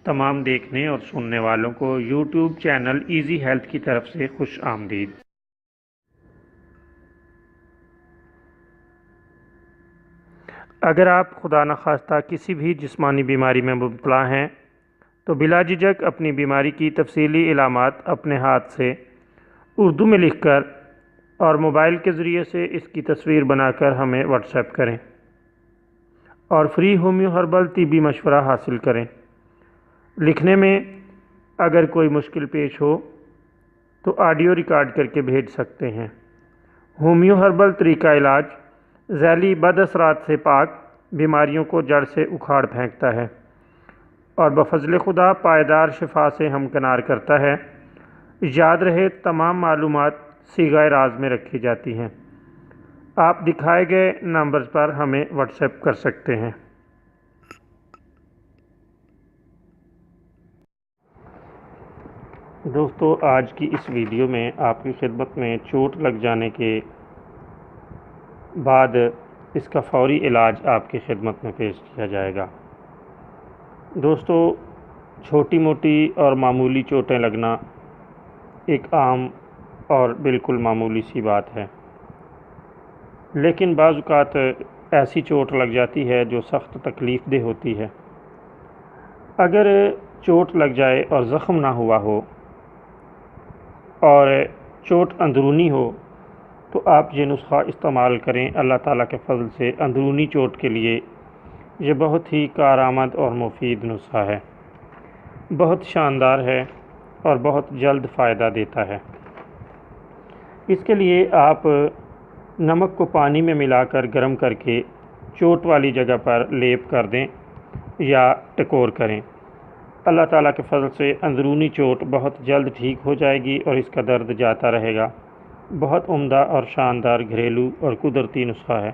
تمام دیکھنے اور سننے والوں کو یوٹیوب چینل ایزی ہیلتھ کی طرف سے خوش آمدید۔ اگر آپ خدا نخواستہ کسی بھی جسمانی بیماری میں مبتلا ہیں تو بلا جھجک اپنی بیماری کی تفصیلی علامات اپنے ہاتھ سے اردو میں لکھ کر اور موبائل کے ذریعے سے اس کی تصویر بنا کر ہمیں واٹس ایپ کریں اور فری ہومیو ہربل طبی مشورہ حاصل کریں۔ لکھنے میں اگر کوئی مشکل پیش ہو تو آڈیو ریکارڈ کر کے بھیج سکتے ہیں۔ ہومیو ہربل طریقہ علاج ذیلی بد اثرات سے پاک، بیماریوں کو جڑ سے اکھاڑ پھینکتا ہے اور بفضل خدا پائیدار شفا سے ہمکنار کرتا ہے۔ یاد رہے تمام معلومات صیغہ راز میں رکھی جاتی ہیں۔ آپ دکھائے گئے نمبرز پر ہمیں واٹس ایپ کر سکتے ہیں۔ دوستو، آج کی اس ویڈیو میں آپ کی خدمت میں چوٹ لگ جانے کے بعد اس کا فوری علاج آپ کی خدمت میں پیش کیا جائے گا۔ دوستو، چھوٹی موٹی اور معمولی چوٹیں لگنا ایک عام اور بالکل معمولی سی بات ہے، لیکن بعض اوقات ایسی چوٹ لگ جاتی ہے جو سخت تکلیف دہ ہوتی ہے۔ اگر چوٹ لگ جائے اور زخم نہ ہوا ہو اور چوٹ اندرونی ہو تو آپ یہ نسخہ استعمال کریں۔ اللہ تعالیٰ کے فضل سے اندرونی چوٹ کے لیے یہ بہت ہی کارآمد اور مفید نسخہ ہے، بہت شاندار ہے اور بہت جلد فائدہ دیتا ہے۔ اس کے لیے آپ نمک کو پانی میں ملا کر گرم کر کے چوٹ والی جگہ پر لیپ کر دیں یا ٹکور کریں۔ اللہ تعالیٰ کے فضل سے اندرونی چوٹ بہت جلد ٹھیک ہو جائے گی اور اس کا درد جاتا رہے گا۔ بہت عمدہ اور شاندار گھریلو اور قدرتی نسخہ ہے۔